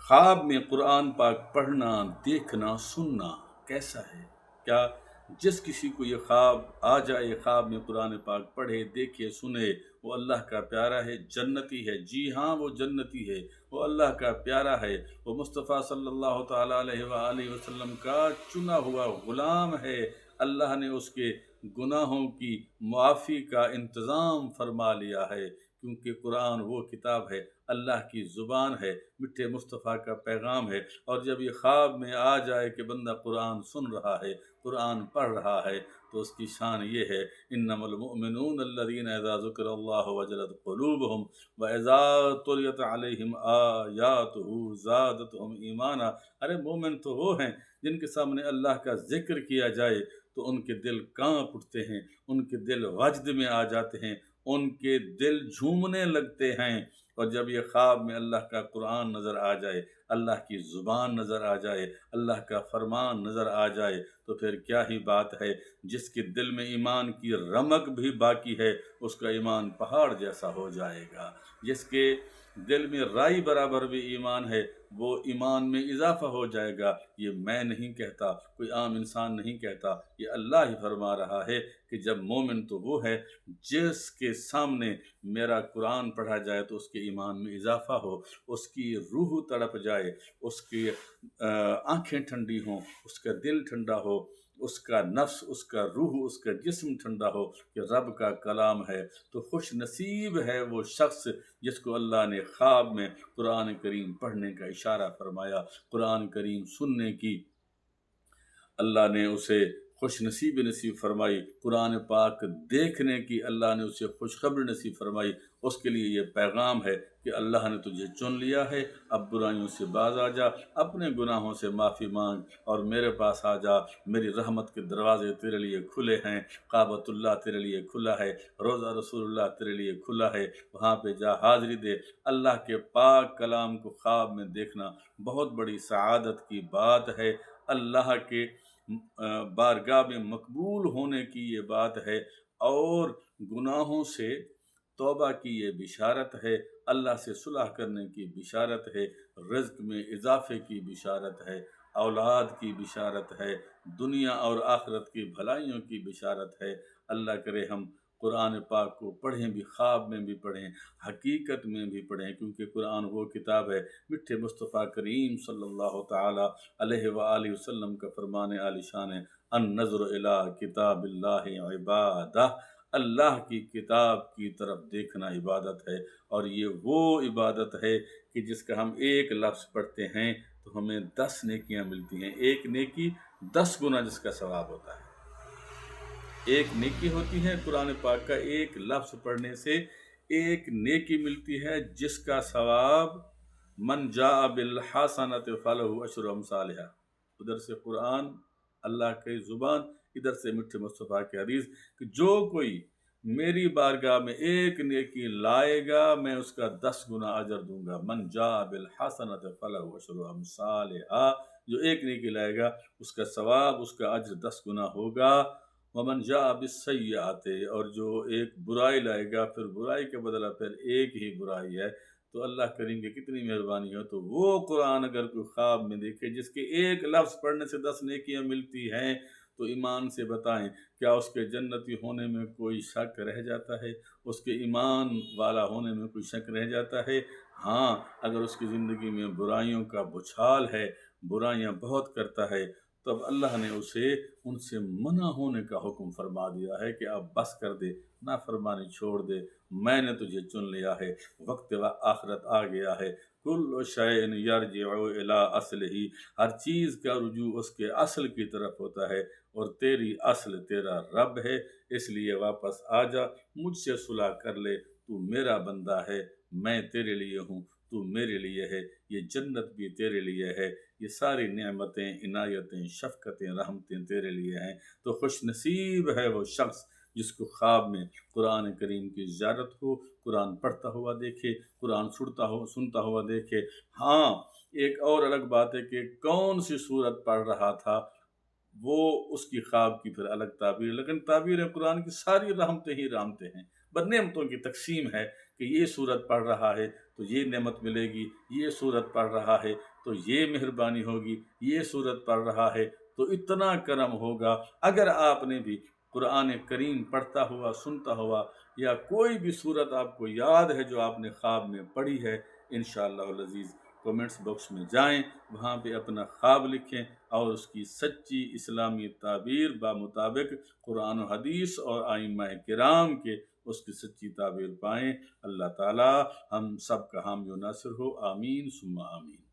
خواب میں قرآن پاک پڑھنا، دیکھنا، سننا کیسا ہے؟ کیا جس کسی کو یہ خواب آ جائے، خواب میں قرآن پاک پڑھے، دیکھے، سنے، وہ اللہ کا پیارا ہے، جنتی ہے؟ جی ہاں، وہ جنتی ہے، وہ اللہ کا پیارا ہے، وہ مصطفیٰ صلی اللہ تعالیٰ علیہ وآلہ وسلم کا چنا ہوا غلام ہے۔ اللہ نے اس کے گناہوں کی معافی کا انتظام فرما لیا ہے، کیونکہ قرآن وہ کتاب ہے، اللہ کی زبان ہے، میٹھے مصطفیٰ کا پیغام ہے۔ اور جب یہ خواب میں آ جائے کہ بندہ قرآن سن رہا ہے، قرآن پڑھ رہا ہے، تو اس کی شان یہ ہے، انما المؤمنون الذین اذا ذکر اللہ وجلت قلوبہم واذا تلیت علیہم آیاتہ زادتہم ایمانا۔ ارے مومن تو وہ ہیں جن کے سامنے اللہ کا ذکر کیا جائے تو ان کے دل کانپ اٹھتے ہیں، ان کے دل وجد میں آ جاتے ہیں، ان کے دل جھومنے لگتے ہیں۔ اور جب یہ خواب میں اللہ کا قرآن نظر آ جائے، اللہ کی زبان نظر آ جائے، اللہ کا فرمان نظر آ جائے، تو پھر کیا ہی بات ہے۔ جس کے دل میں ایمان کی رمق بھی باقی ہے، اس کا ایمان پہاڑ جیسا ہو جائے گا۔ جس کے دل میں رائی برابر بھی ایمان ہے، وہ ایمان میں اضافہ ہو جائے گا۔ یہ میں نہیں کہتا، کوئی عام انسان نہیں کہتا، یہ اللہ ہی فرما رہا ہے کہ جب مومن تو وہ ہے جس کے سامنے میرا قرآن پڑھا جائے تو اس کے ایمان میں اضافہ ہو، اس کی روح تڑپ جائے، اس کی آنکھیں ٹھنڈی ہوں، اس کا دل ٹھنڈا ہو، اس کا نفس، اس کا روح، اس کا جسم ٹھنڈا ہو کہ رب کا کلام ہے۔ تو خوش نصیب ہے وہ شخص جس کو اللہ نے خواب میں قرآن کریم پڑھنے کا اشارہ فرمایا، قرآن کریم سننے کی اللہ نے اسے خوش نصیب نصیب فرمائی، قرآن پاک دیکھنے کی اللہ نے اسے خوشخبری نصیب فرمائی۔ اس کے لیے یہ پیغام ہے کہ اللہ نے تجھے چن لیا ہے، اب برائیوں سے باز آ جا، اپنے گناہوں سے معافی مانگ اور میرے پاس آ جا۔ میری رحمت کے دروازے تیرے لیے کھلے ہیں، کعبۃ اللہ تیرے لیے کھلا ہے، روضہ رسول اللہ تیرے لیے کھلا ہے، وہاں پہ جا حاضری دے۔ اللہ کے پاک کلام کو خواب میں دیکھنا بہت بڑی سعادت کی بات ہے، اللہ کے بارگاہ میں مقبول ہونے کی یہ بات ہے، اور گناہوں سے توبہ کی یہ بشارت ہے، اللہ سے صلح کرنے کی بشارت ہے، رزق میں اضافے کی بشارت ہے، اولاد کی بشارت ہے، دنیا اور آخرت کی بھلائیوں کی بشارت ہے۔ اللہ کرے ہم قرآن پاک کو پڑھیں بھی، خواب میں بھی پڑھیں، حقیقت میں بھی پڑھیں، کیونکہ قرآن وہ کتاب ہے، میٹھے مصطفیٰ کریم صلی اللہ تعالی علیہ وآلہ وسلم کا فرمان عالی شان ہے، النظر الی کتاب اللہ عبادہ۔ اللہ کی کتاب کی طرف دیکھنا عبادت ہے، اور یہ وہ عبادت ہے کہ جس کا ہم ایک لفظ پڑھتے ہیں تو ہمیں 10 نیکیاں ملتی ہیں، ایک نیکی 10 گنا جس کا ثواب ہوتا ہے۔ ایک نیکی ہوتی ہے قرآن پاک کا ایک لفظ پڑھنے سے ایک نیکی ملتی ہے، جس کا ثواب من جاء بالحسنۃ فلہ عشر امثالھا۔ ادھر سے قرآن، اللہ کی زبان، ادھر سے میٹھے مصطفیٰ کی حدیث کہ جو کوئی میری بارگاہ میں ایک نیکی لائے گا میں اس کا 10 گنا اجر دوں گا۔ من جاء بالحسنۃ فلہ عشر امثالھا، جو ایک نیکی لائے گا اس کا ثواب، اس کا اجر 10 گنا ہوگا۔ ومن جاء بالسیئۃ، اور جو ایک برائی لائے گا پھر برائی کے بدلہ پھر ایک ہی برائی ہے، تو اللہ کریم کی کتنی مہربانی ہو۔ تو وہ قرآن اگر کوئی خواب میں دیکھے جس کے ایک لفظ پڑھنے سے 10 نیکیاں ملتی ہیں، تو ایمان سے بتائیں کیا اس کے جنتی ہونے میں کوئی شک رہ جاتا ہے؟ اس کے ایمان والا ہونے میں کوئی شک رہ جاتا ہے؟ ہاں، اگر اس کی زندگی میں برائیوں کا بچھال ہے، برائیاں بہت کرتا ہے، تب اللہ نے اسے ان سے منع ہونے کا حکم فرما دیا ہے کہ اب بس کر دے، نافرمانی چھوڑ دے، میں نے تجھے چن لیا ہے، وقت آخرت آ گیا ہے۔ کل شیء یرجع الی اصلہ، ہر چیز کا رجوع اس کے اصل کی طرف ہوتا ہے، اور تیری اصل تیرا رب ہے، اس لیے واپس آ جا، مجھ سے صلح کر لے، تو میرا بندہ ہے، میں تیرے لیے ہوں، تو میرے لیے ہے، یہ جنت بھی تیرے لیے ہے، یہ ساری نعمتیں، عنایتیں، شفقتیں، رحمتیں تیرے لیے ہیں۔ تو خوش نصیب ہے وہ شخص جس کو خواب میں قرآن کریم کی زیارت ہو، قرآن پڑھتا ہوا دیکھے، قرآن سنتا ہوا دیکھے۔ ہاں، ایک اور الگ بات ہے کہ کون سی صورت پڑھ رہا تھا، وہ اس کی خواب کی پھر الگ تعبیر، لیکن تعبیر قرآن کی ساری رحمتیں ہی رحمتیں ہیں، بس نعمتوں کی تقسیم ہے کہ یہ صورت پڑھ رہا ہے تو یہ نعمت ملے گی، یہ سورت پڑھ رہا ہے تو یہ مہربانی ہوگی، یہ سورت پڑھ رہا ہے تو اتنا کرم ہوگا۔ اگر آپ نے بھی قرآن کریم پڑھتا ہوا، سنتا ہوا، یا کوئی بھی سورت آپ کو یاد ہے جو آپ نے خواب میں پڑھی ہے، انشاءاللہ العزیز کومنٹس باکس میں جائیں، وہاں پہ اپنا خواب لکھیں اور اس کی سچی اسلامی تعبیر بمطابق قرآن و حدیث اور ائمہ کرام کے اس کی سچی تعبیر پائیں۔ اللہ تعالی ہم سب کا حامی و ناصر ہو، آمین ثم آمین۔